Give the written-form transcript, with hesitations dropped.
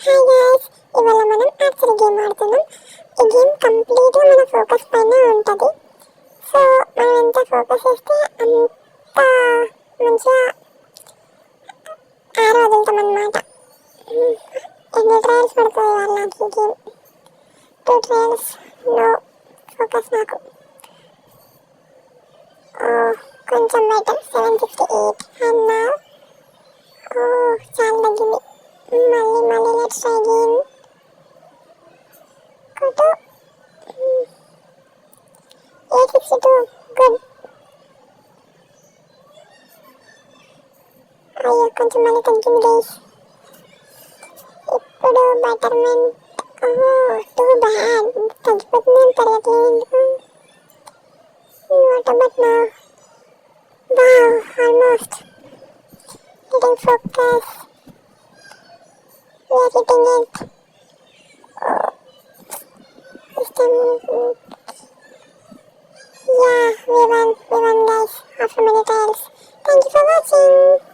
Hi guys, ఇవాళ మనం archery game ఆడుతున్నాం. ఈ గేమ్ కంప్లీట్గా మన ఫోకస్ పైన ఉంటుంది. సో మనం ఎంత ఫోకస్ చేస్తే అంత మంచిగా ఆరో వదులుతాం అన్నమాట. ఎన్ని ట్రయల్స్ పడుతుంది ఇవాళ నాకు ఈ గేమ్. 2 ట్రయల్స్, నో ఫోకస్ నాకు. కొంచెం బెటర్, 768 అండ్ నా చాలా తగ్గింది. మళ్ళీ లెట్స్ ట్రై అగైన్. కొట్టు. 862, గుడ్. అయ్యో కొంచెం మళ్ళీ తగ్గింది గైస్. ఇప్పుడు బటర్మెంట్. టూ బ్యాడ్, తగ్గిపోతుంది, పెరగట్లేదు ఎందుకు. What about now? Wow, almost getting focus. We are hitting it. This time, yeah, we won guys after many trials. Thank you for watching.